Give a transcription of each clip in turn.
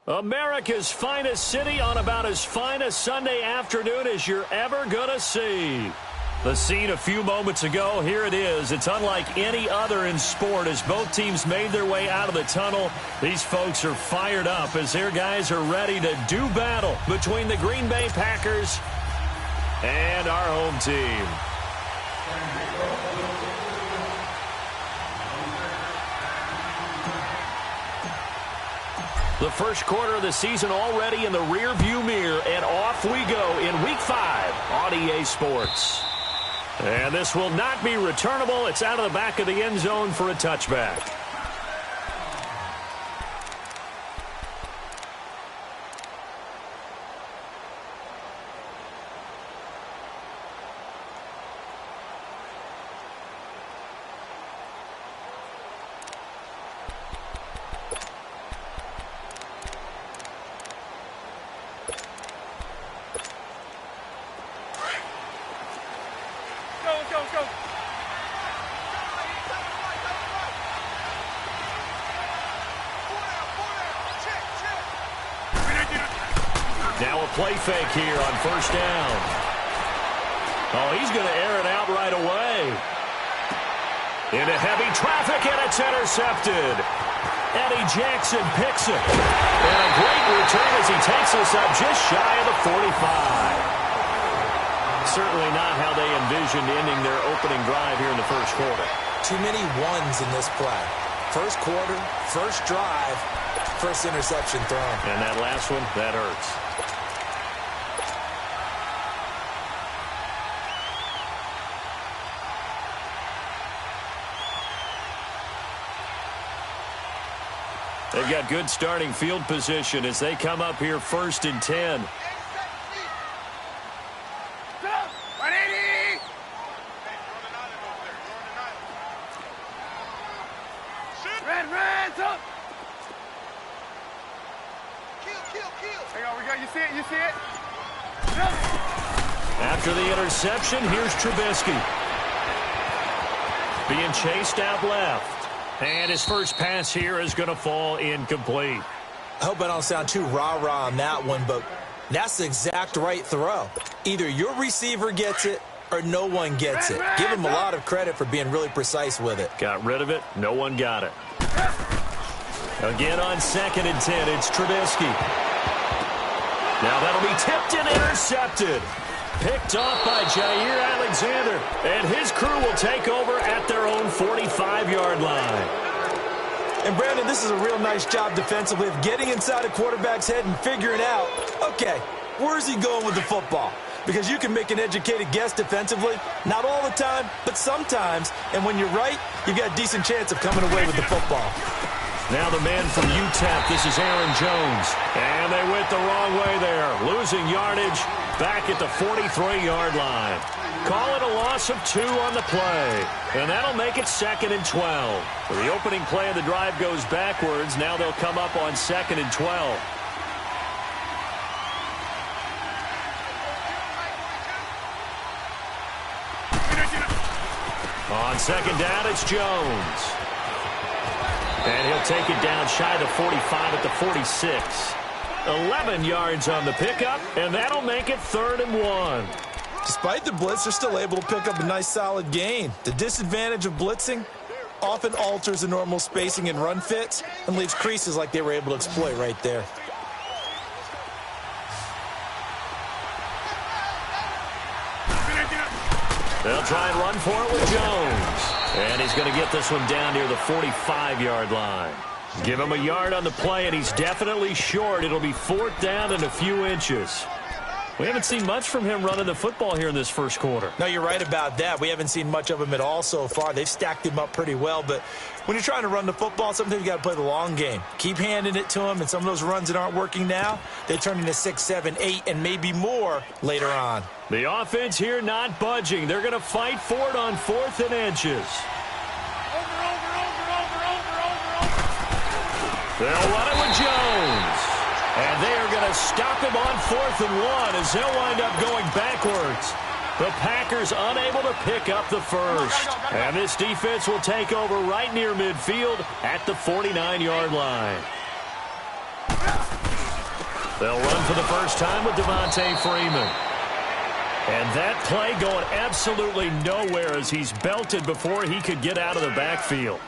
America's finest city on about as fine a Sunday afternoon as you're ever going to see. The scene a few moments ago, here it is. It's unlike any other in sport as both teams made their way out of the tunnel. These folks are fired up as their guys are ready to do battle between the Green Bay Packers and our home team. The first quarter of the season already in the rear-view mirror, and off we go in Week 5 on EA Sports. And this will not be returnable. It's out of the back of the end zone for a touchback. Now a play fake here on first down. Oh, he's going to air it out right away. Into heavy traffic, and it's intercepted. Eddie Jackson picks it. And a great return as he takes us up just shy of the 45. Certainly not how they envisioned ending their opening drive here in the first quarter. Too many ones in this play. First quarter, first drive, first interception thrown. And that last one, that hurts. They've got good starting field position as they come up here first and 10. After the interception, here's Trubisky. Being chased out left. And his first pass here is going to fall incomplete. I hope I don't sound too rah-rah on that one, but that's the exact right throw. Either your receiver gets it or no one gets it. Give him a lot of credit for being really precise with it. Got rid of it. No one got it. Again on 2nd and 10, it's Trubisky. Now that'll be tipped and intercepted. Picked off by Jair Alexander. And his crew will take over at their own 45-yard line. And, Brandon, this is a real nice job defensively of getting inside a quarterback's head and figuring out, okay, where's he going with the football? Because you can make an educated guess defensively. Not all the time, but sometimes. And when you're right, you've got a decent chance of coming away with the football. Now the man from UTEP, this is Aaron Jones. And they went the wrong way there. Losing yardage back at the 43-yard line. Call it a loss of 2 on the play. And that'll make it 2nd and 12. The opening play of the drive goes backwards. Now they'll come up on 2nd and 12. On 2nd down, it's Jones. And he'll take it down shy of the 45 at the 46. 11 yards on the pickup, and that'll make it 3rd and 1. Despite the blitz, they're still able to pick up a nice solid gain. The disadvantage of blitzing often alters the normal spacing and run fits and leaves creases like they were able to exploit right there. They'll try and run for it with Jones. And he's going to get this one down near the 45-yard line. Give him a yard on the play, and he's definitely short. It'll be 4th down and a few inches. We haven't seen much from him running the football here in this first quarter. No, you're right about that. We haven't seen much of him at all so far. They've stacked him up pretty well, but when you're trying to run the football, sometimes you got to play the long game. Keep handing it to him, and some of those runs that aren't working now, they turn into 6, 7, 8, and maybe more later on. The offense here not budging. They're going to fight for it on 4th and inches. They'll run it with Jones. And they are going to stop him on 4th and 1 as they'll wind up going backwards. The Packers unable to pick up the first. And this defense will take over right near midfield at the 49-yard line. They'll run for the first time with Devontae Freeman. And that play going absolutely nowhere as he's belted before he could get out of the backfield.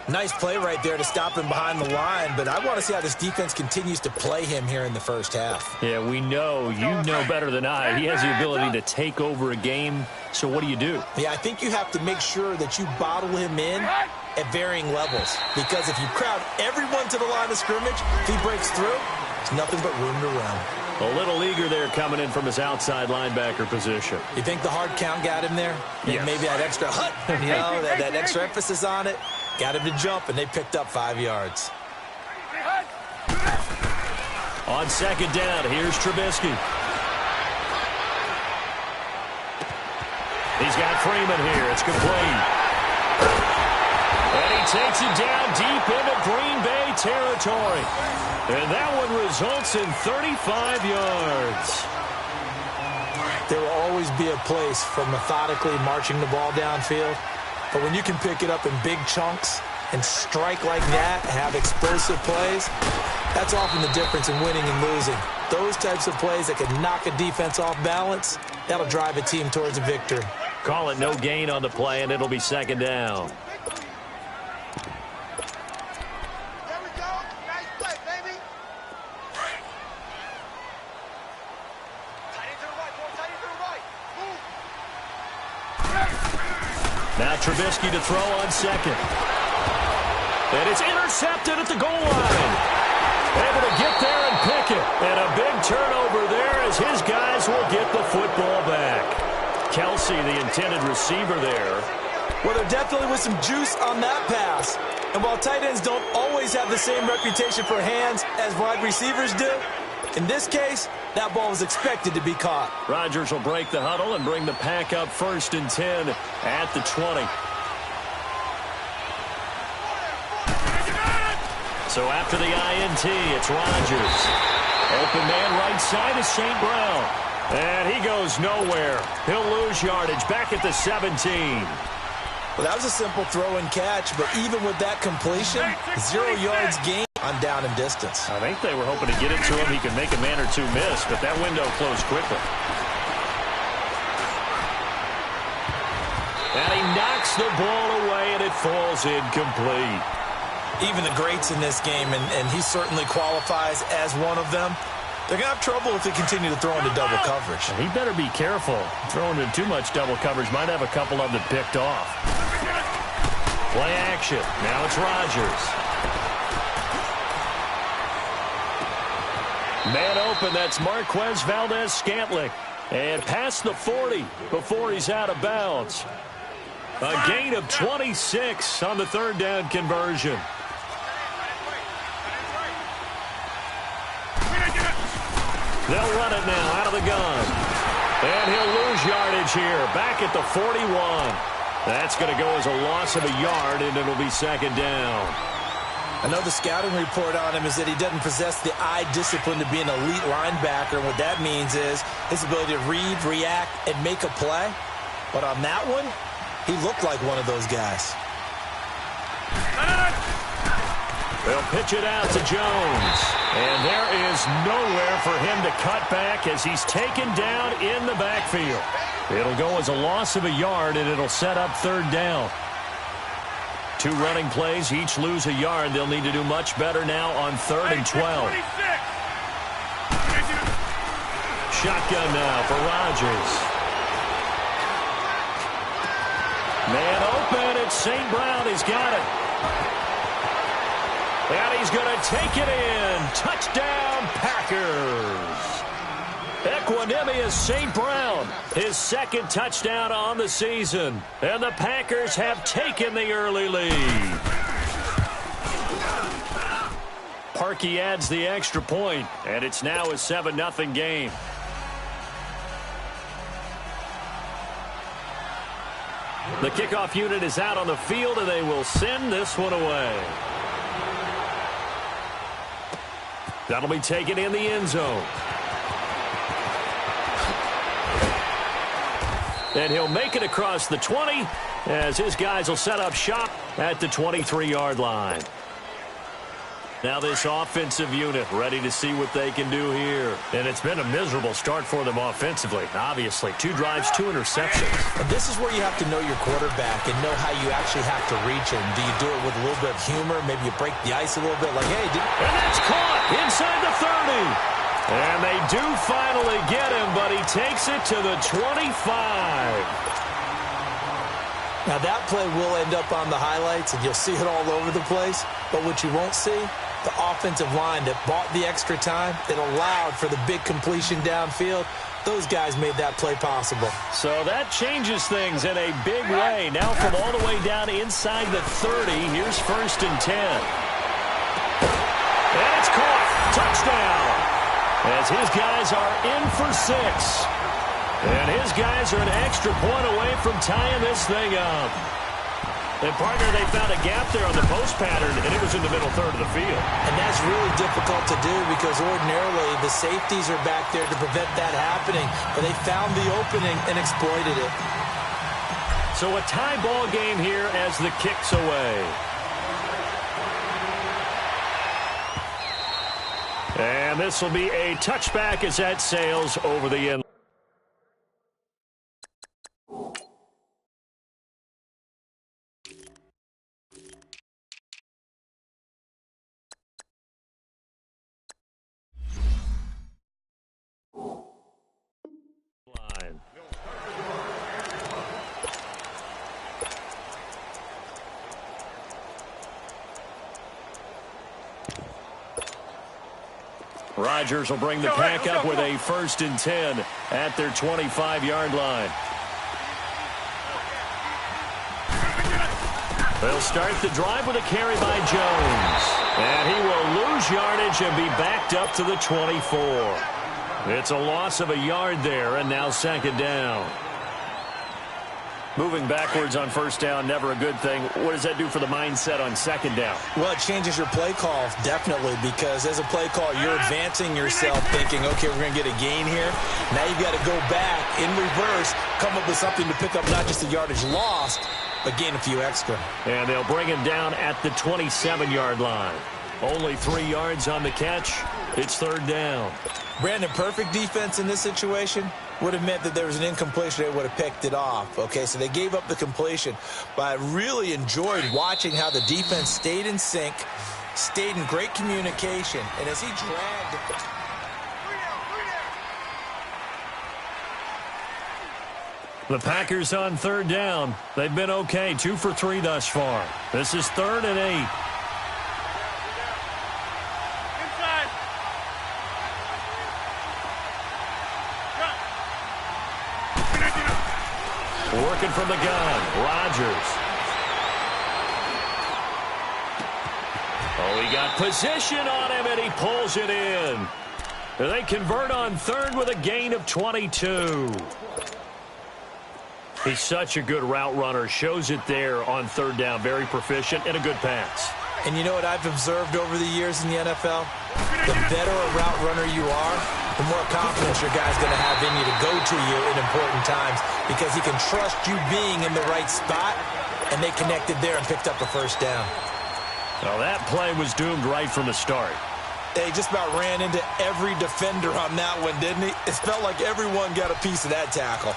Nice play right there to stop him behind the line, but I want to see how this defense continues to play him here in the first half. Yeah, we know. You know better than I. He has the ability to take over a game, so what do you do? Yeah, I think you have to make sure that you bottle him in at varying levels, because if you crowd everyone to the line of scrimmage, if he breaks through, there's nothing but room to run. A little eager there coming in from his outside linebacker position. You think the hard count got him there? Yes. Maybe that extra that extra emphasis on it got him to jump, and they picked up 5 yards. On second down, here's Trubisky. He's got Freeman here. It's complete. And he takes it down deep into Green Bay territory. And that one results in 35 yards. There will always be a place for methodically marching the ball downfield. But when you can pick it up in big chunks and strike like that, have explosive plays, that's often the difference in winning and losing. Those types of plays that can knock a defense off balance, that'll drive a team towards a victory. Call it no gain on the play, and it'll be second down. There we go. Nice play, baby. Tight end to the right, boy. Tight end to the right. Move. Now Trubisky to throw on second. And it's intercepted at the goal line. Able to get there and pick it. And a big turnover there as his guys will get the football back. Kelsey, the intended receiver there. Well, there definitely was some juice on that pass. And while tight ends don't always have the same reputation for hands as wide receivers do, in this case, that ball was expected to be caught. Rodgers will break the huddle and bring the pack up 1st and 10 at the 20. So after the INT, it's Rodgers. Open man right side is St. Brown. And he goes nowhere. He'll lose yardage back at the 17. Well, that was a simple throw and catch, but even with that completion, 0 yards gain on down and distance. I think they were hoping to get it to him. He could make a man or two miss, but that window closed quickly. And he knocks the ball away, and it falls incomplete. Even the greats in this game, and he certainly qualifies as one of them, they're going to have trouble if they continue to throw into double coverage. He better be careful. Throwing in too much double coverage might have a couple of them picked off. Play action. Now it's Rodgers. Man open, that's Marquez Valdez-Scantling. And past the 40 before he's out of bounds. A gain of 26 on the 3rd down conversion. They'll run it now out of the gun. And he'll lose yardage here, back at the 41. That's going to go as a loss of a yard, and it'll be second down. I know the scouting report on him is that he doesn't possess the eye discipline to be an elite linebacker. And what that means is his ability to read, react, and make a play. But on that one, he looked like one of those guys. They'll pitch it out to Jones. And there is nowhere for him to cut back as he's taken down in the backfield. It'll go as a loss of a yard, and it'll set up 3rd down. 2 running plays, each lose a yard. They'll need to do much better now on 3rd and 12. Shotgun now for Rodgers. Man open, it's St. Brown. He's got it. And he's going to take it in. Touchdown, Packers. Equanimous St. Brown, his 2nd touchdown on the season. And the Packers have taken the early lead. Parkey adds the extra point, and it's now a 7-0 game. The kickoff unit is out on the field, and they will send this one away. That'll be taken in the end zone. And he'll make it across the 20 as his guys will set up shop at the 23-yard line. Now this offensive unit ready to see what they can do here. And it's been a miserable start for them offensively. Obviously, 2 drives, 2 interceptions. And this is where you have to know your quarterback and know how you actually have to reach him. Do you do it with a little bit of humor? Maybe you break the ice a little bit like, hey, and that's caught inside the 30. And they do finally get him, but he takes it to the 25. Now, that play will end up on the highlights, and you'll see it all over the place. But what you won't see, the offensive line that bought the extra time, that allowed for the big completion downfield, those guys made that play possible. So that changes things in a big way. Now from all the way down inside the 30, here's 1st and 10. And it's caught. Touchdown. As his guys are in for 6. And his guys are an extra point away from tying this thing up. And, partner, they found a gap there on the post pattern, and it was in the middle third of the field. And that's really difficult to do because ordinarily the safeties are back there to prevent that happening. But they found the opening and exploited it. So a tie ball game here as the kick's away. And this will be a touchback as that sails over the end. Rodgers will bring the pack up with a 1st and 10 at their 25-yard line. They'll start the drive with a carry by Jones. And he will lose yardage and be backed up to the 24. It's a loss of a yard there, and now 2nd down. Moving backwards on 1st down, never a good thing. What does that do for the mindset on 2nd down? Well, it changes your play call, definitely, because as a play call, you're advancing yourself thinking, okay, we're going to get a gain here. Now you've got to go back in reverse, come up with something to pick up not just the yardage lost, but gain a few extra. And they'll bring him down at the 27-yard line. Only 3 yards on the catch. It's 3rd down. Brandon, perfect defense in this situation would have meant that there was an incompletion. They would have picked it off. Okay, so they gave up the completion. But I really enjoyed watching how the defense stayed in sync, stayed in great communication, and as he dragged... The Packers on 3rd down. They've been okay, 2 for 3 thus far. This is 3rd and 8. Working from the gun, Rodgers. Oh, he got position on him, and he pulls it in. They convert on 3rd with a gain of 22. He's such a good route runner. Shows it there on 3rd down. Very proficient and a good pass. And you know what I've observed over the years in the NFL? The better a route runner you are, the more confidence your guy's going to have in you to go to you in important times because he can trust you being in the right spot, and they connected there and picked up a 1st down. Well, that play was doomed right from the start. He just about ran into every defender on that one, didn't he? It felt like everyone got a piece of that tackle.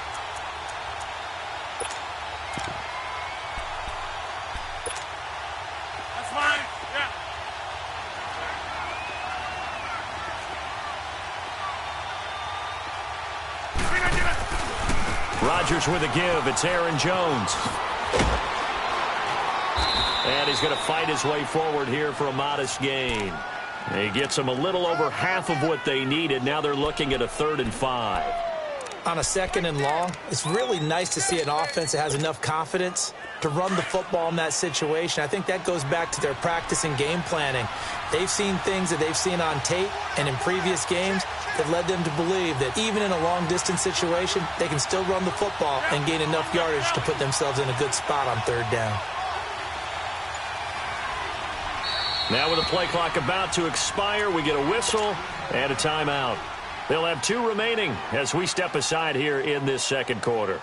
That's fine. Yeah. Rodgers with a give. It's Aaron Jones. And he's going to fight his way forward here for a modest gain. He gets them a little over half of what they needed. Now they're looking at a 3rd and 5. On a 2nd and long, it's really nice to see an offense that has enough confidence to run the football in that situation. I think that goes back to their practice and game planning. They've seen things that they've seen on tape and in previous games that led them to believe that even in a long-distance situation, they can still run the football and gain enough yardage to put themselves in a good spot on 3rd down. Now with the play clock about to expire, we get a whistle and a timeout. They'll have 2 remaining as we step aside here in this 2nd quarter.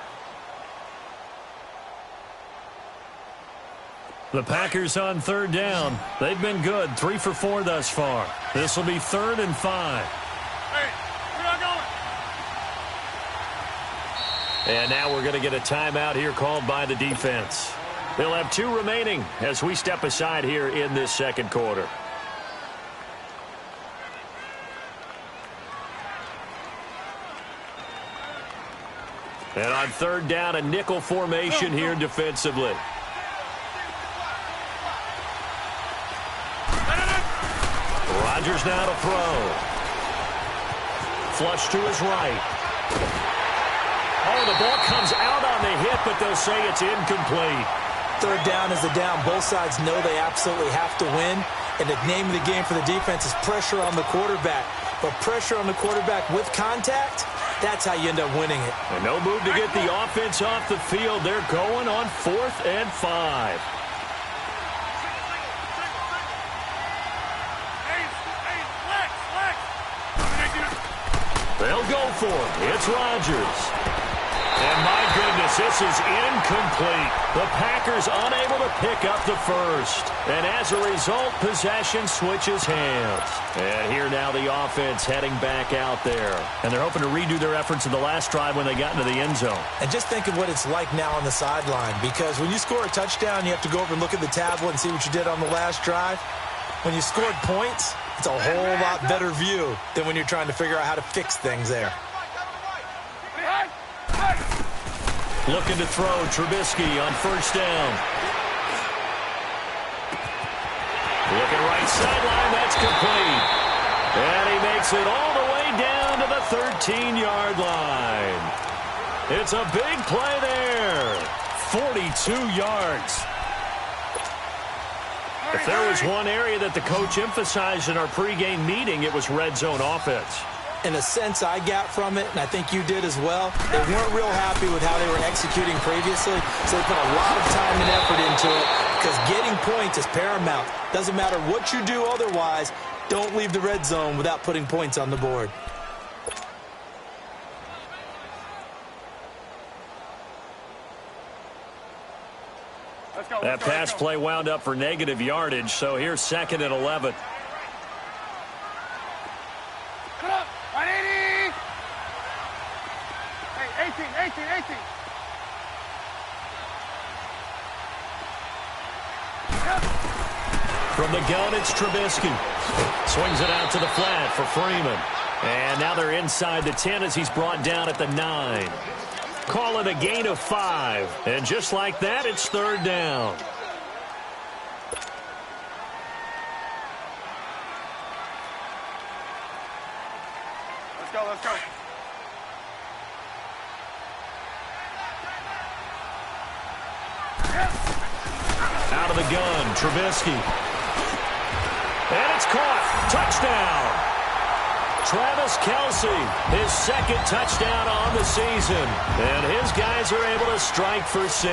The Packers on third down. They've been good, 3 for 4 thus far. This will be 3rd and 5. Hey, we're not going. And now we're going to get a timeout here called by the defense. They'll have 2 remaining as we step aside here in this second quarter. And on third down, a nickel formation here defensively. Rodgers now to throw. Flush to his right. Oh, the ball comes out on the hit, but they'll say it's incomplete. Third down is the down. Both sides know they absolutely have to win. And the name of the game for the defense is pressure on the quarterback. But pressure on the quarterback with contact, that's how you end up winning it. And no move to get the offense off the field. They're going on 4th and 5. They'll go for it. It's Rodgers. And my goodness, this is incomplete. The Packers unable to pick up the first. And as a result, possession switches hands. And here now the offense heading back out there. And they're hoping to redo their efforts in the last drive when they got into the end zone. And just think of what it's like now on the sideline. Because when you score a touchdown, you have to go over and look at the tablet and see what you did on the last drive. When you scored points, it's a whole lot better view than when you're trying to figure out how to fix things there. Looking to throw, Trubisky on first down. Looking right sideline, that's complete. And he makes it all the way down to the 13-yard line. It's a big play there. 42 yards. If there was one area that the coach emphasized in our pregame meeting, it was red zone offense. In a sense I got from it, and I think you did as well, they weren't real happy with how they were executing previously, so they put a lot of time and effort into it because getting points is paramount. Doesn't matter what you do otherwise, don't leave the red zone without putting points on the board. That pass play wound up for negative yardage, so here's 2nd and 11. Cut up. 180. Hey, 18. From the gun, it's Trubisky. Swings it out to the flat for Freeman. And now they're inside the 10 as he's brought down at the 9. Call it a gain of 5. And just like that, it's 3rd down. Let's go. Out of the gun, Trubisky. And it's caught. Touchdown. Travis Kelce, his 2nd touchdown on the season. And his guys are able to strike for 6.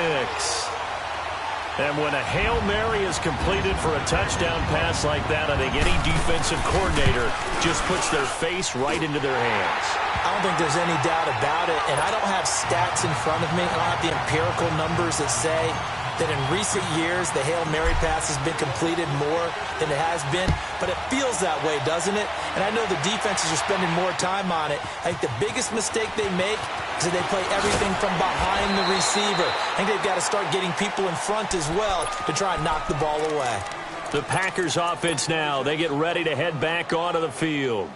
And when a Hail Mary is completed for a touchdown pass like that, I think any defensive coordinator just puts their face right into their hands. I don't think there's any doubt about it, and I don't have stats in front of me. I don't have the empirical numbers that say that in recent years the Hail Mary pass has been completed more than it has been, but it feels that way, doesn't it? And I know the defenses are spending more time on it. I think the biggest mistake they make is that they play everything from behind the receiver. I think they've got to start getting people in front as well to try and knock the ball away. The Packers offense now, they get ready to head back onto the field.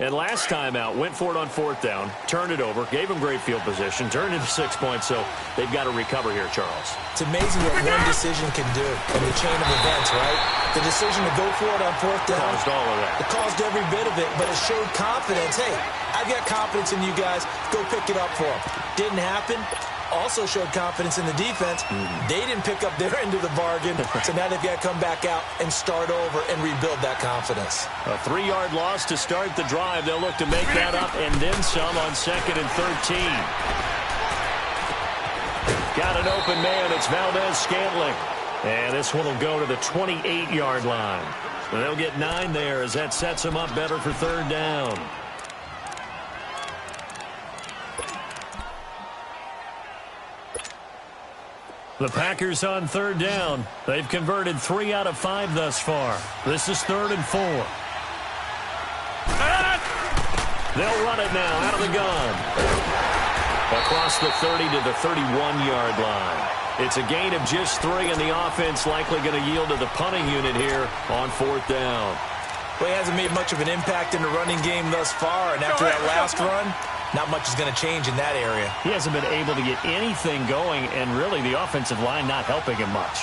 And last time out, went for it on 4th down, turned it over, gave them great field position, turned into 6 points, so they've got to recover here, Charles. It's amazing what one decision can do in the chain of events, right? The decision to go for it on 4th down. Caused all of that. It caused every bit of it, but it showed confidence. Hey, I've got confidence in you guys. Go pick it up for them. Didn't happen. Also showed confidence in the defense. They didn't pick up their end of the bargain, so now they've got to come back out and start over and rebuild that confidence. A 3-yard loss to start the drive. They'll look to make that up and then some on 2nd and 13. Got an open man. It's Valdez-Scantling. And this one will go to the 28-yard line. They'll get 9 there as that sets them up better for 3rd down. The Packers on third down. They've converted 3 out of 5 thus far. This is 3rd and 4. They'll run it now out of the gun. Across the 30 to the 31-yard line. It's a gain of just 3, and the offense likely going to yield to the punting unit here on 4th down. Well, he hasn't made much of an impact in the running game thus far, and after that last run, not much is going to change in that area. He hasn't been able to get anything going, and really the offensive line not helping him much.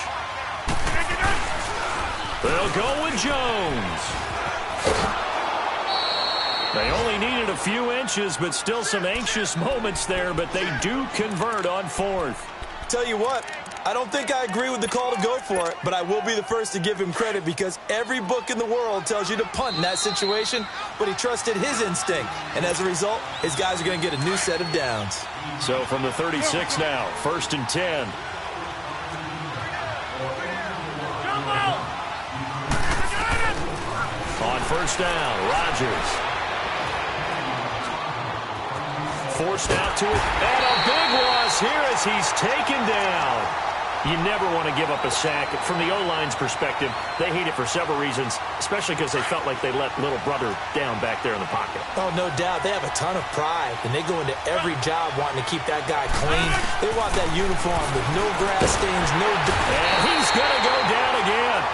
They'll go with Jones. They only needed a few inches, but still some anxious moments there, but they do convert on 4th. Tell you what, I don't think I agree with the call to go for it, but I will be the first to give him credit because every book in the world tells you to punt in that situation, but he trusted his instinct, and as a result, his guys are going to get a new set of downs. So from the 36 now, 1st and 10. On 1st down, Rodgers. Forced out to it, and a big loss here as he's taken down. You never want to give up a sack. From the O-line's perspective, they hate it for several reasons, especially because they felt like they let little brother down back there in the pocket. Oh, no doubt. They have a ton of pride, and they go into every job wanting to keep that guy clean. They want that uniform with no grass stains, no dirt. And he's going to go down again.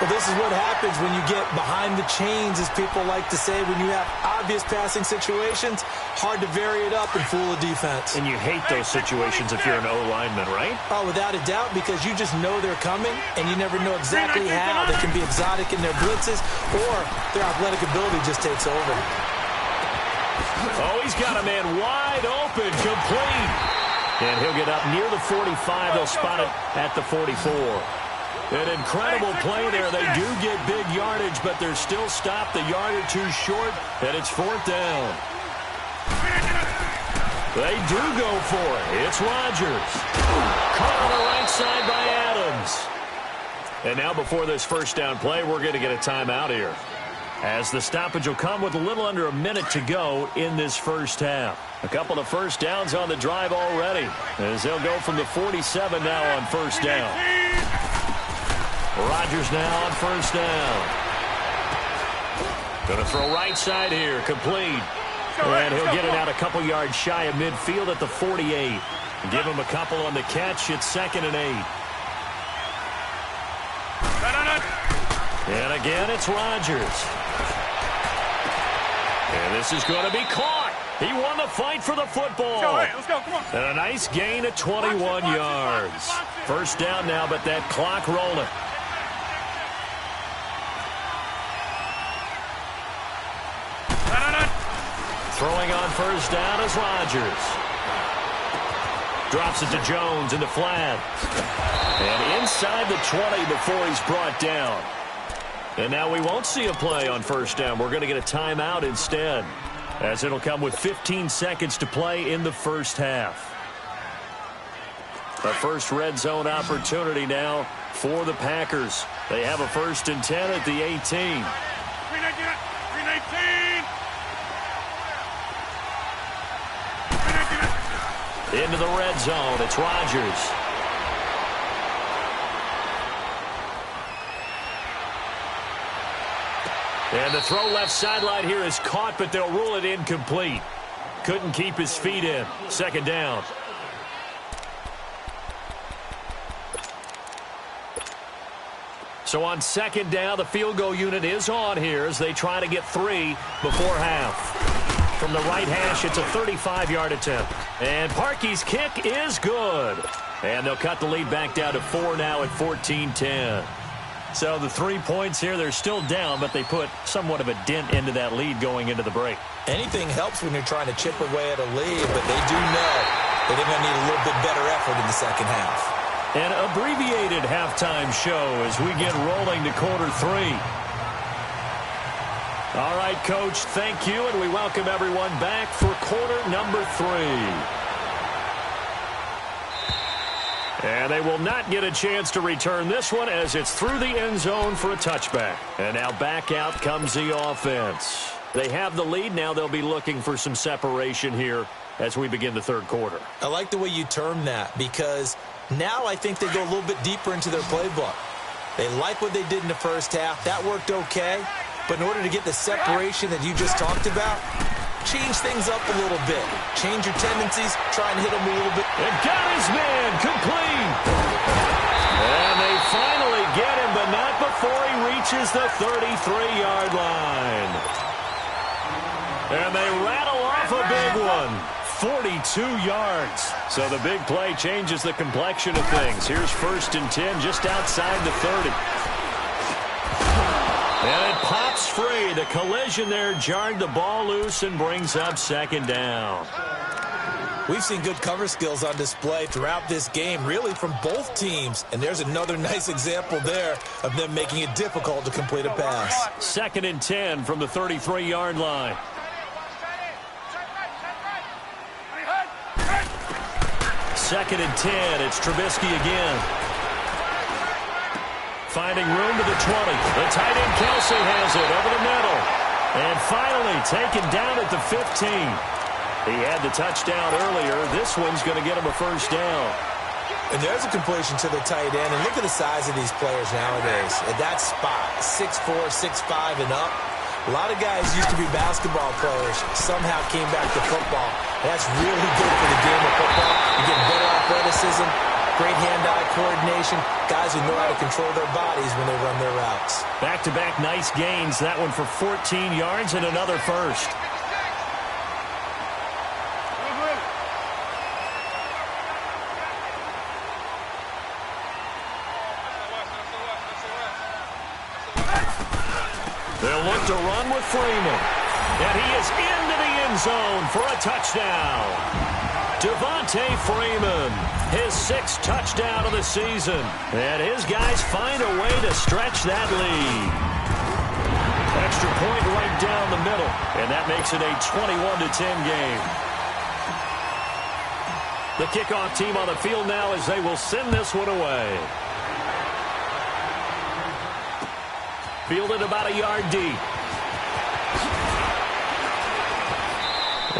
Well, this is what happens when you get behind the chains, as people like to say, when you have obvious passing situations, hard to vary it up and fool a defense. And you hate those situations if you're an O-lineman, right? Oh, without a doubt, because you just know they're coming, and you never know exactly how. They can be exotic in their blitzes, or their athletic ability just takes over. Oh, he's got a man wide open, complete. And he'll get up near the 45. They'll spot it at the 44. An incredible play there. They do get big yardage, but they're still stopped a yard or two short, and it's 4th down. They do go for it. It's Rodgers. Caught on the right side by Adams. And now before this 1st down play, we're going to get a timeout here, as the stoppage will come with a little under a minute to go in this 1st half. A couple of 1st downs on the drive already, as they'll go from the 47 now on 1st down. Rodgers now on 1st down. Going to throw right side here, complete. And he'll get it out a couple yards shy of midfield at the 48. Give him a couple on the catch. It's 2nd and 8. And again, it's Rodgers. And this is going to be caught. He won the fight for the football. Let's go, come on. And a nice gain of 21 yards. 1st down now, but that clock rolling. Throwing on 1st down is Rodgers. Drops it to Jones in the flat. And inside the 20 before he's brought down. And now we won't see a play on 1st down. We're going to get a timeout instead, as it'll come with 15 seconds to play in the 1st half. A first red zone opportunity now for the Packers. They have a 1st and 10 at the 18. 319. Into the red zone. It's Rodgers. And the throw left sideline here is caught, but they'll rule it incomplete. Couldn't keep his feet in. 2nd down. So on 2nd down, the field goal unit is on here as they try to get 3 before half. From the right hash, it's a 35-yard attempt. And Parkey's kick is good. And they'll cut the lead back down to 4 now at 14-10. So the 3 points here, they're still down, but they put somewhat of a dent into that lead going into the break. Anything helps when you're trying to chip away at a lead, but they do know that they're going to need a little bit better effort in the 2nd half. An abbreviated halftime show as we get rolling to quarter 3. All right, Coach, thank you, and we welcome everyone back for quarter number 3. And they will not get a chance to return this one as it's through the end zone for a touchback. And now back out comes the offense. They have the lead. Now they'll be looking for some separation here as we begin the 3rd quarter. I like the way you term that, because Now I think they go a little bit deeper into their playbook. They like what they did in the first half. That worked okay. But in order to get the separation that you just talked about, change things up a little bit. Change your tendencies. Try and hit them a little bit. And got his man complete. And they finally get him, but not before he reaches the 33-yard line. And they rattle off a big one. 42 yards. So the big play changes the complexion of things. Here's 1st and 10 just outside the 30. And it pops free. The collision there jarred the ball loose and brings up 2nd down. We've seen good cover skills on display throughout this game, really from both teams. And there's another nice example there of them making it difficult to complete a pass. 2nd and 10 from the 33-yard line. Second and 10. It's Trubisky again. Finding room to the 20. The tight end Kelsey has it over the middle. And finally taken down at the 15. He had the touchdown earlier. This one's going to get him a 1st down. And there's a completion to the tight end. And look at the size of these players nowadays. At that spot, 6'4", 6'5", and up. A lot of guys used to be basketball players, somehow came back to football. That's really good for the game of football. You get better athleticism, great hand-eye coordination, guys who know how to control their bodies when they run their routes. Back-to-back nice gains. That one for 14 yards and another 1st. They'll look to run with Freeman. And he is into the end zone for a touchdown. Devontae Freeman, his 6th touchdown of the season. And his guys find a way to stretch that lead. Extra point right down the middle. And that makes it a 21-10 game. The kickoff team on the field now as they will send this one away. Fielded about a yard deep.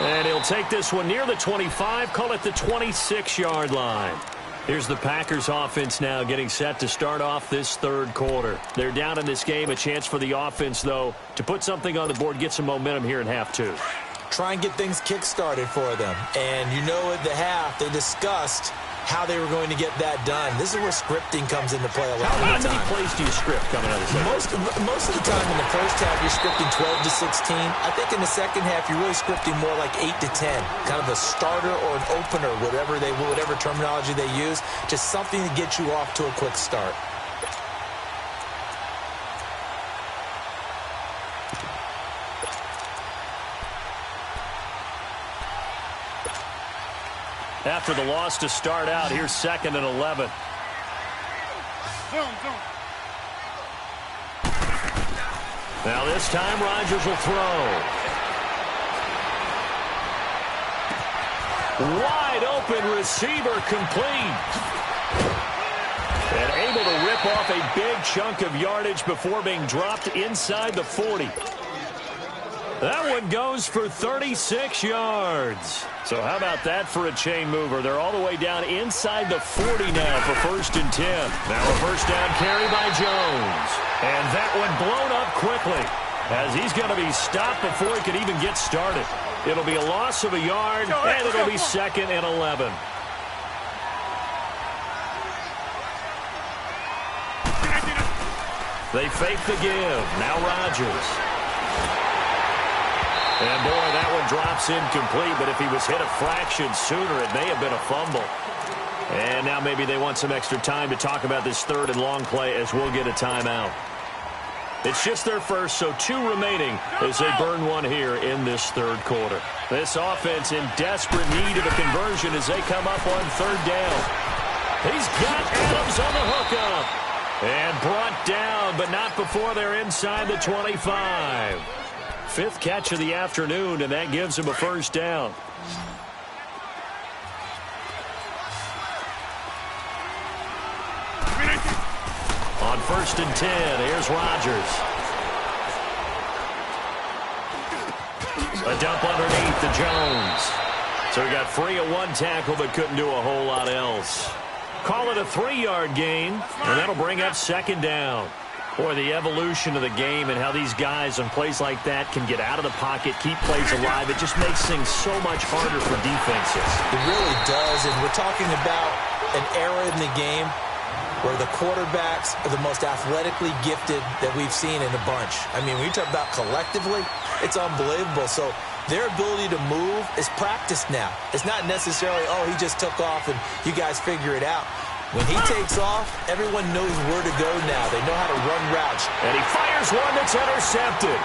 And he'll take this one near the 25, call it the 26-yard line. Here's the Packers offense now getting set to start off this 3rd quarter. They're down in this game, a chance for the offense, though, to put something on the board, get some momentum here in half 2. Try and get things kick-started for them. And you know at the half, they discussed how they were going to get that done. This is where scripting comes into play a lot of the time. How many plays do you script coming out of this? Most of the time in the first half, you're scripting 12 to 16. I think in the second half, you're really scripting more like 8 to 10. Kind of a starter or an opener, whatever terminology they use. Just something to get you off to a quick start. After the loss to start out, here's 2nd and 11. Now this time Rodgers will throw. Wide open receiver complete. And able to rip off a big chunk of yardage before being dropped inside the 40. That one goes for 36 yards. So how about that for a chain mover? They're all the way down inside the 40 now for 1st and 10. Now a 1st down carry by Jones. And that one blown up quickly as he's going to be stopped before he could even get started. It'll be a loss of a yard, and it'll be 2nd and 11. They fake the give. Now Rodgers. And, boy, that one drops incomplete, but if he was hit a fraction sooner, it may have been a fumble. And now maybe they want some extra time to talk about this 3rd and long play as we'll get a timeout. It's just their first, so 2 remaining as they burn one here in this 3rd quarter. This offense in desperate need of a conversion as they come up on 3rd down. He's got Adams on the hookup. And brought down, but not before they're inside the 25. 5th catch of the afternoon, and that gives him a 1st down. On 1st and 10, here's Rodgers. A dump underneath to Jones. So he got free of 1 tackle, but couldn't do a whole lot else. Call it a 3-yard gain, and that'll bring up second down. Boy, the evolution of the game and how these guys on plays like that can get out of the pocket, keep plays alive, it just makes things so much harder for defenses. It really does, and we're talking about an era in the game where the quarterbacks are the most athletically gifted that we've seen in a bunch. I mean, when you talk about collectively, it's unbelievable. So their ability to move is practiced now. It's not necessarily, oh, he just took off and you guys figure it out. When he takes off, everyone knows where to go now. They know how to run routes. And he fires one that's intercepted.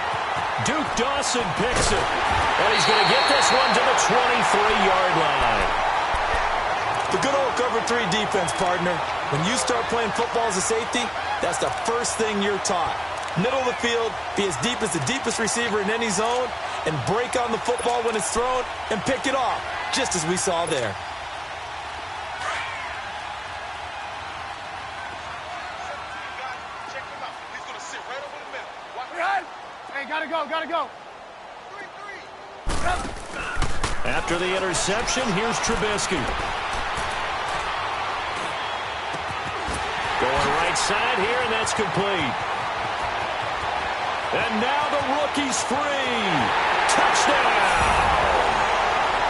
Duke Dawson picks it. And he's going to get this one to the 23-yard line. The good old cover 3 defense, partner. When you start playing football as a safety, that's the first thing you're taught. Middle of the field, be as deep as the deepest receiver in any zone, and break on the football when it's thrown and pick it off, just as we saw there. Gotta go. After the interception, here's Trubisky. Going right side here, and that's complete. And now the rookie's free. Touchdown!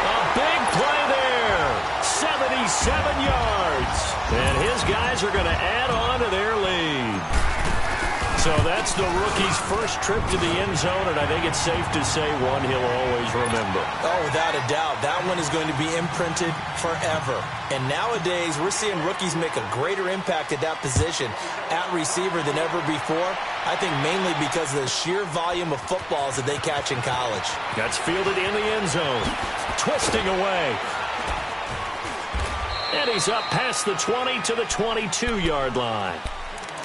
A big play there. 77 yards. And his guys are going to add on to their lead. So that's the rookie's first trip to the end zone, and I think it's safe to say one he'll always remember. Oh, without a doubt. That one is going to be imprinted forever. And nowadays, we're seeing rookies make a greater impact at that position at receiver than ever before. I think mainly because of the sheer volume of footballs that they catch in college. That's fielded in the end zone. Twisting away. And he's up past the 20 to the 22-yard line.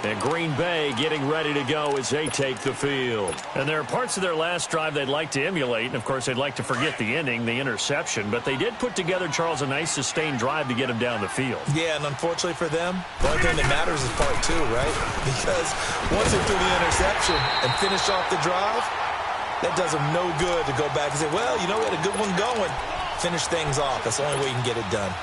And Green Bay getting ready to go as they take the field. And there are parts of their last drive they'd like to emulate. And, of course, they'd like to forget the ending, the interception. But they did put together, Charles, a nice sustained drive to get him down the field. Yeah, and unfortunately for them, the only thing that matters is part 2, right? Because once they threw the interception and finished off the drive, that does them no good to go back and say, well, you know, we had a good one going. Finish things off. That's the only way you can get it done.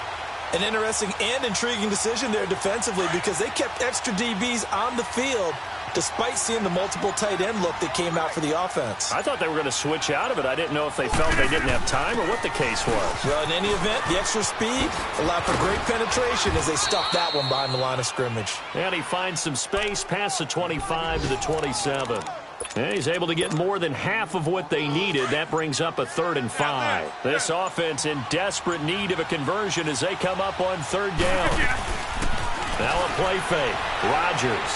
An interesting and intriguing decision there defensively because they kept extra DBs on the field despite seeing the multiple tight end look that came out for the offense. I thought they were going to switch out of it. I didn't know if they felt they didn't have time or what the case was. Well, in any event, the extra speed allowed for great penetration as they stuffed that one behind the line of scrimmage. And he finds some space past the 25 to the 27. And he's able to get more than half of what they needed. That brings up a 3rd and 5. This offense in desperate need of a conversion as they come up on 3rd down. Now a play fake. Rodgers.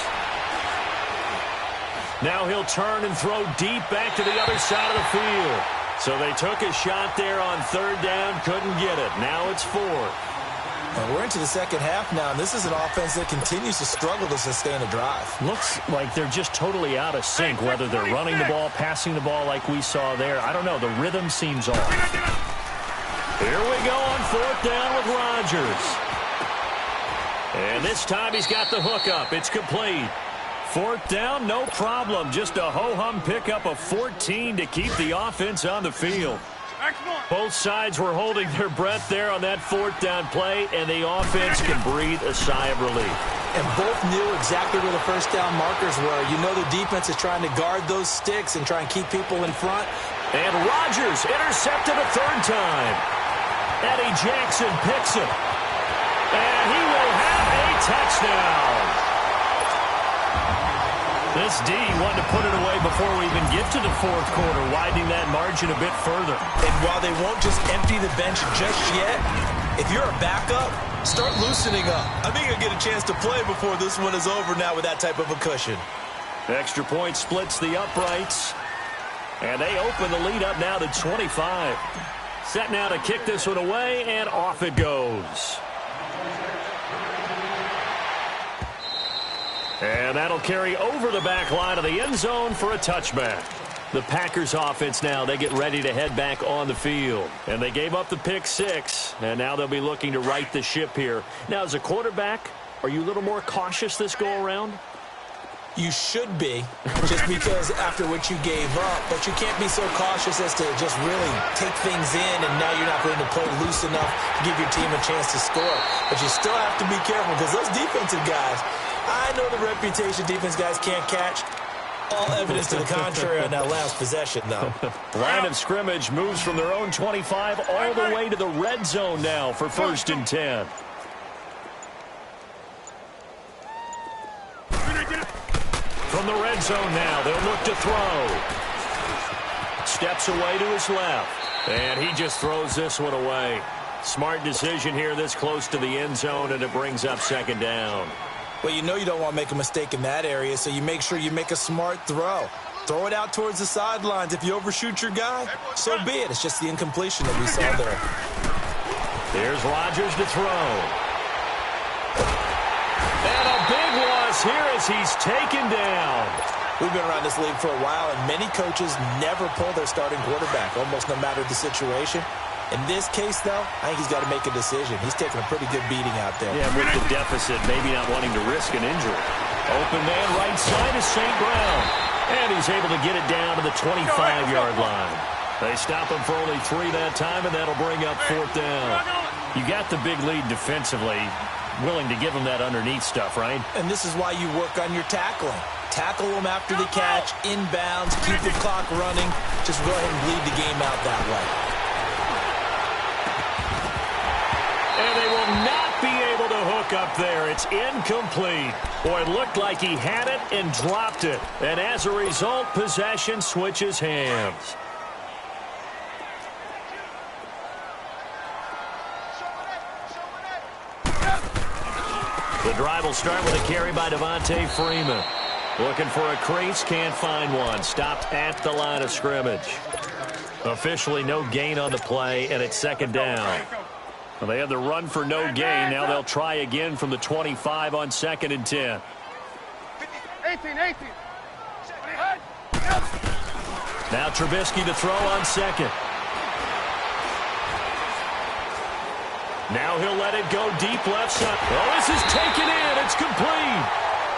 Now he'll turn and throw deep back to the other side of the field. So they took a shot there on 3rd down, couldn't get it. Now it's 4th. And we're into the second half now, and this is an offense that continues to struggle to sustain a drive. Looks like they're just totally out of sync, whether they're running the ball, passing the ball like we saw there. I don't know. The rhythm seems off. Here we go on 4th down with Rodgers. And this time he's got the hook up. It's complete. 4th down, no problem. Just a ho-hum pickup of 14 to keep the offense on the field. Both sides were holding their breath there on that 4th down play, and the offense can breathe a sigh of relief. And both knew exactly where the first down markers were. You know the defense is trying to guard those sticks and try and keep people in front. And Rodgers intercepted a 3rd time. Eddie Jackson picks it. And he will have a touchdown. This D wanted to put it away before we even get to the 4th quarter, widening that margin a bit further. And while they won't just empty the bench just yet, if you're a backup, start loosening up. I think you'll get a chance to play before this one is over now with that type of a cushion. Extra point splits the uprights. And they open the lead up now to 25. Set now to kick this one away, and off it goes. And that'll carry over the back line of the end zone for a touchback. The Packers offense now, they get ready to head back on the field. And they gave up the pick 6, and now they'll be looking to right the ship here. Now, as a quarterback, are you a little more cautious this go-around? You should be, just because after what you gave up, but you can't be so cautious as to just really take things in, and now you're not going to play loose enough to give your team a chance to score. But you still have to be careful, because those defensive guys, I know the reputation defense guys can't catch. All evidence to the contrary on that last possession, though. Line of scrimmage moves from their own 25 all the way to the red zone now for 1st and 10. From the red zone now, they'll look to throw. Steps away to his left, and he just throws this one away. Smart decision here this close to the end zone, and it brings up 2nd down. Well, you know you don't want to make a mistake in that area, so you make sure you make a smart throw. Throw it out towards the sidelines. If you overshoot your guy, so be it. It's just the incompletion that we saw there. Here's Rodgers to throw. And a big loss here as he's taken down. We've been around this league for a while, and many coaches never pull their starting quarterback, almost no matter the situation. In this case, though, I think he's got to make a decision. He's taking a pretty good beating out there. Yeah, with the deficit, maybe not wanting to risk an injury. Open man right side is St. Brown. And he's able to get it down to the 25-yard line. They stop him for only 3 that time, and that'll bring up 4th down. You got the big lead defensively. Willing to give him that underneath stuff, right? And this is why you work on your tackling. Tackle them after the catch, inbounds, keep the clock running. Just go ahead and bleed the game out that way. And they will not be able to hook up there. It's incomplete. Boy, it looked like he had it and dropped it. And as a result, possession switches hands. The drive will start with a carry by Devontae Freeman. Looking for a crease, can't find one. Stopped at the line of scrimmage. Officially no gain on the play, and it's 2nd down. Well, they had the run for no gain. Now they'll try again from the 25 on 2nd and 10. 18. Now Trubisky to throw on 2nd. Now he'll let it go deep left side. Oh, this is taken in. It's complete.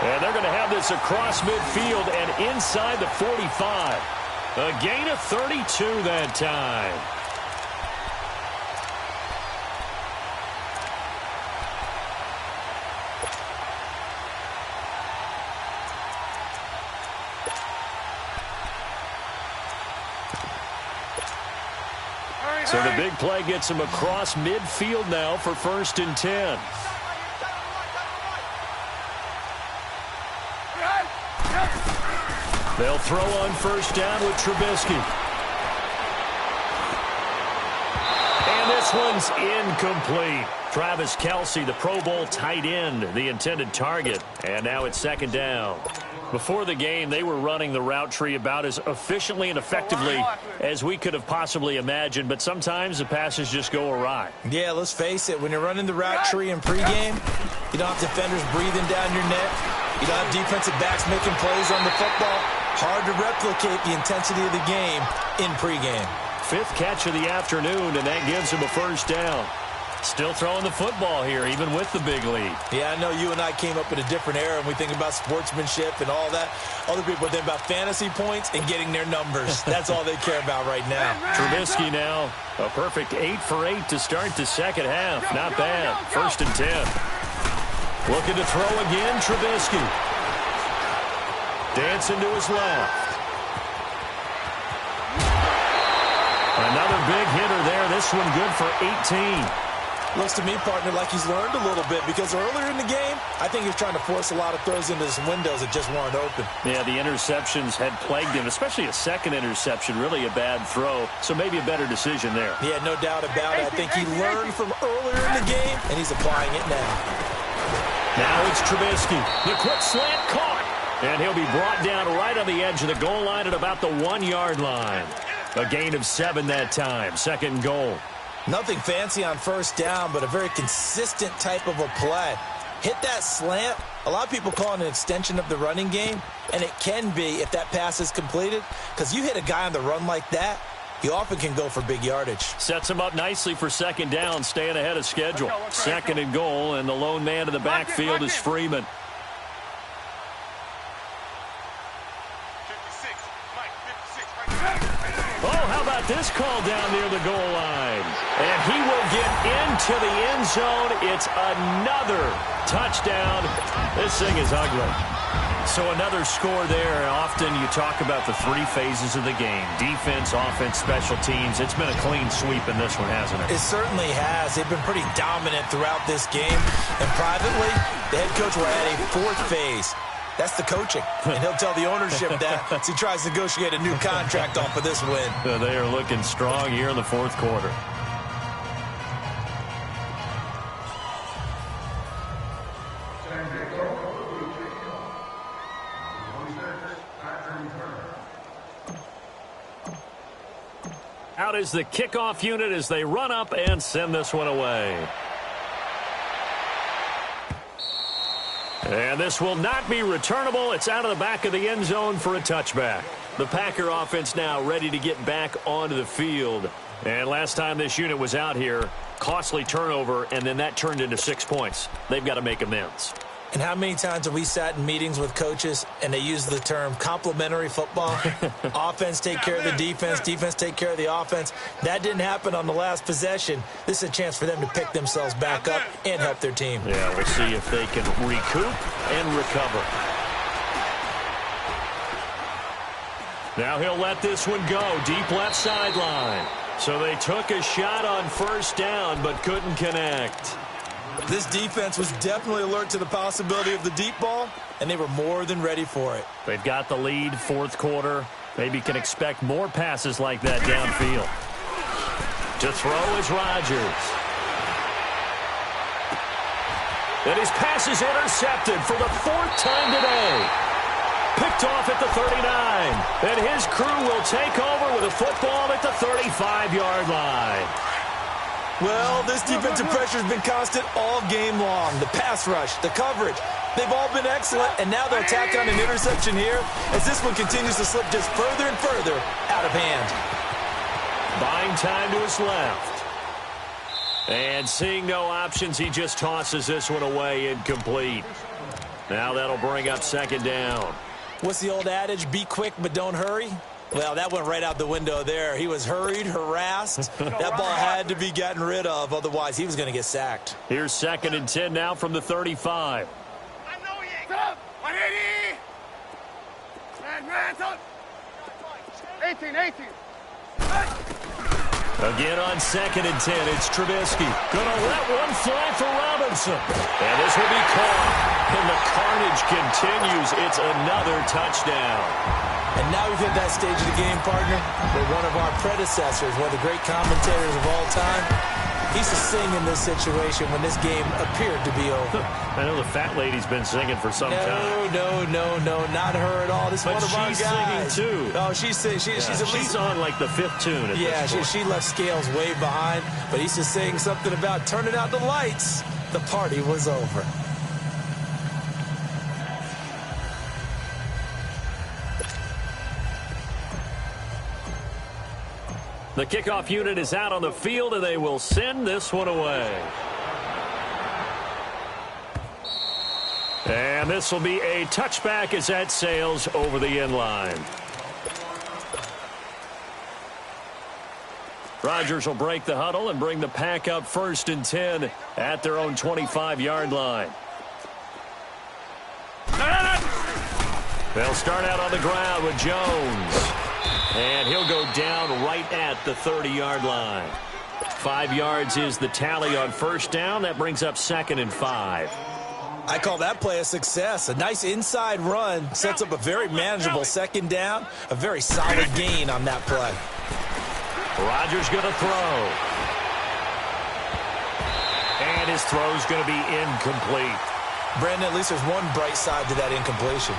And they're going to have this across midfield and inside the 45. A gain of 32 that time. So the big play gets him across midfield now for 1st and 10. They'll throw on 1st down with Trubisky. And this one's incomplete. Travis Kelce, the Pro Bowl tight end, the intended target. And now it's 2nd down. Before the game, they were running the route tree about as efficiently and effectively as we could have possibly imagined, but sometimes the passes just go awry. Yeah, let's face it. When you're running the route tree in pregame, you don't have defenders breathing down your neck. You don't have defensive backs making plays on the football. Hard to replicate the intensity of the game in pregame. 5th catch of the afternoon, and that gives him a 1st down. Still throwing the football here, even with the big lead. Yeah, I know you and I came up in a different era, and we think about sportsmanship and all that. Other people think about fantasy points and getting their numbers. That's all they care about right now. Trubisky now, a perfect 8 for 8 to start the 2nd half. Not bad. 1st and 10. Looking to throw again, Trubisky. Dancing to his left. Another big hitter there. This one good for 18. Looks to me, partner, like he's learned a little bit, because earlier in the game, I think he was trying to force a lot of throws into some windows that just weren't open. Yeah, the interceptions had plagued him, especially a 2nd interception, really a bad throw, so maybe a better decision there. Yeah, no doubt about it. I think he learned from earlier in the game, and he's applying it now. Now it's Trubisky. The quick slant caught, and he'll be brought down right on the edge of the goal line at about the 1-yard line. A gain of 7 that time, 2nd goal. Nothing fancy on 1st down, but a very consistent type of a play. Hit that slant. A lot of people call it an extension of the running game, and it can be if that pass is completed, because you hit a guy on the run like that, he often can go for big yardage. Sets him up nicely for 2nd down, staying ahead of schedule. 2nd and goal, and the lone man in the backfield is Freeman. got this call down near the goal line? And he will get into the end zone. It's another touchdown. This thing is ugly. So another score there. Often you talk about the three phases of the game: defense, offense, special teams. It's been a clean sweep in this one, hasn't it? It certainly has. They've been pretty dominant throughout this game. And privately, the head coach will add a fourth phase. That's the coaching. And he'll tell the ownership that as he tries to negotiate a new contract off of this win. They are looking strong here in the fourth quarter. Out is the kickoff unit as they run up and send this one away. And this will not be returnable. It's out of the back of the end zone for a touchback. The Packer offense now ready to get back onto the field. And last time this unit was out here, costly turnover, and then that turned into 6 points. They've got to make amends. And how many times have we sat in meetings with coaches and they use the term complementary football? Offense take care of the defense, defense take care of the offense. That didn't happen on the last possession. This is a chance for them to pick themselves back up and help their team. Yeah, we'll see if they can recoup and recover. Now he'll let this one go. Deep left sideline. So they took a shot on first down but couldn't connect. This defense was definitely alert to the possibility of the deep ball, and they were more than ready for it. They've got the lead, fourth quarter. Maybe can expect more passes like that downfield. To throw is Rodgers. And his pass is intercepted for the fourth time today. Picked off at the 39. And his crew will take over with a football at the 35-yard line. Well, this defensive pressure has been constant all game long. The pass rush, the coverage, they've all been excellent, and now they'll tack on an interception here as this one continues to slip just further and further out of hand. Buying time to his left. And seeing no options, he just tosses this one away, incomplete. Now that'll bring up second down. What's the old adage? Be quick, but don't hurry. Well, that went right out the window there. He was hurried, harassed. That ball had to be gotten rid of. Otherwise, he was going to get sacked. Here's 2nd and 10 now from the 35. 18. Again on 2nd and 10, it's Trubisky. Gonna let one fly for Robinson. And this will be caught. And the carnage continues. It's another touchdown. And now we've hit that stage of the game, partner, where one of our predecessors, one of the great commentators of all time, he's to sing in this situation when this game appeared to be over. I know the fat lady's been singing for some time. No, not her at all. This is one of our guys. But she's singing too. Oh, she's on like the 5th tune at this point. She left Scales way behind, but he's just saying something about turning out the lights. The party was over. The kickoff unit is out on the field, and they will send this one away. And this will be a touchback as that sails over the end line. Rodgers will break the huddle and bring the pack up 1st and 10 at their own 25-yard line. They'll start out on the ground with Jones. And he'll go down right at the 30-yard line. 5 yards is the tally on first down. That brings up 2nd and 5. I call that play a success. A nice inside run sets up a very manageable second down. A very solid gain on that play. Rodgers going to throw. And his throw's going to be incomplete. Brandon, at least there's one bright side to that incompletion.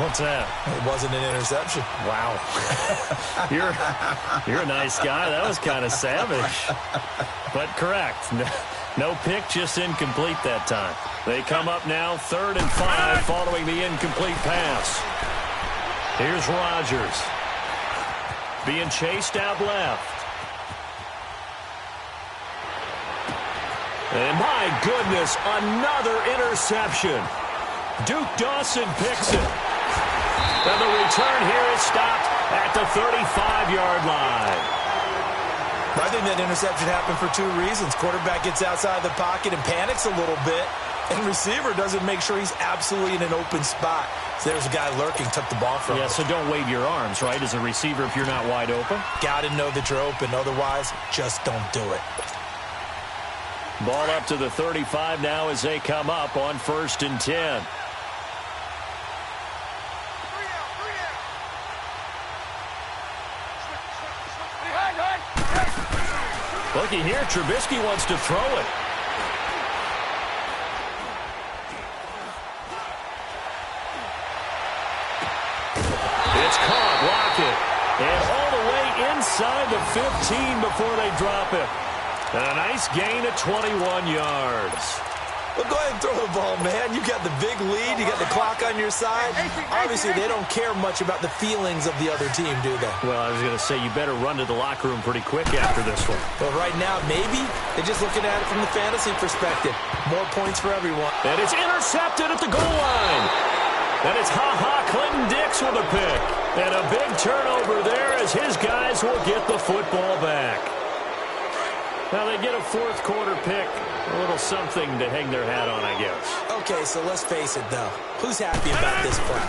What's that? It wasn't an interception. Wow. You're a nice guy. That was kind of savage. But correct. No pick, just incomplete that time. They come up now 3rd and 5 following the incomplete pass. Here's Rodgers. Being chased out left. And my goodness, another interception. Duke Dawson picks it. And the return here is stopped at the 35-yard line. I think that interception happened for two reasons. Quarterback gets outside the pocket and panics a little bit, and receiver doesn't make sure he's absolutely in an open spot. So there's a guy lurking, took the ball from him. Yeah, so don't wave your arms, right, as a receiver if you're not wide open. Got to know that you're open. Otherwise, just don't do it. Ball up to the 35 now as they come up on 1st and 10. Looky here, Trubisky wants to throw it. It's caught, Lockett. And all the way inside the 15 before they drop it. And a nice gain of 21 yards. Well, go ahead and throw the ball, man. You got the big lead. You got the clock on your side. Obviously, they don't care much about the feelings of the other team, do they? Well, I was going to say, you better run to the locker room pretty quick after this one. Well, right now, maybe they're just looking at it from the fantasy perspective. More points for everyone. And it's intercepted at the goal line. And it's Clinton Dix with a pick. And a big turnover there as his guys will get the football back. Now they get a fourth quarter pick. A little something to hang their hat on, I guess. Okay, so let's face it, though. Who's happy about this play?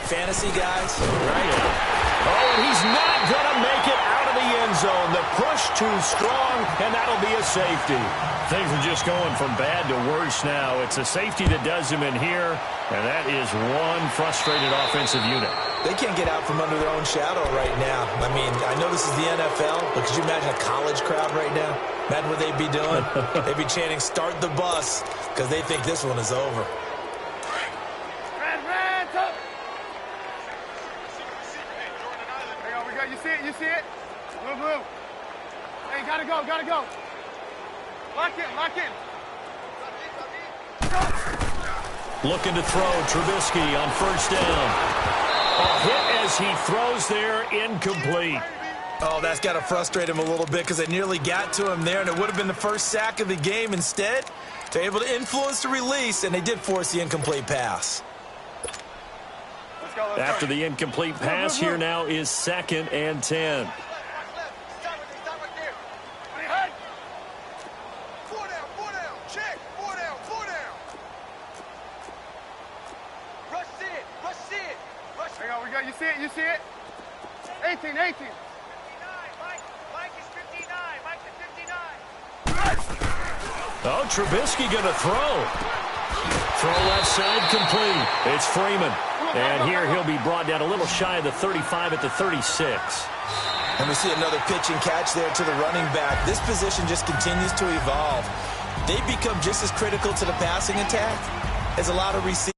Fantasy guys, right? Yeah. Oh, and he's not going to make it out of the end zone. The push too strong, and that'll be a safety. Things are just going from bad to worse now. It's a safety that does him in here, and that is one frustrated offensive unit. They can't get out from under their own shadow right now. I mean, I know this is the NFL, but could you imagine a college crowd right now? Imagine what they'd be doing. They'd be chanting, "Start the bus," because they think this one is over. You see it? You see it? Move, move. Hey, gotta go, gotta go. Lock in, lock in. Looking to throw, Trubisky on 1st down. A hit as he throws there, incomplete. Oh, that's got to frustrate him a little bit because they nearly got to him there, and it would have been the first sack of the game. Instead, they're able to influence the release, and they did force the incomplete pass. After the incomplete pass, here now is 2nd and 10. You see it? You see it? 18, 18. 59. Mike is 59. Mike is 59. Oh, Trubisky going to throw. Throw left side complete. It's Freeman. And here he'll be brought down a little shy of the 35 at the 36. And we see another pitch and catch there to the running back. This position just continues to evolve. They become just as critical to the passing attack as a lot of receivers.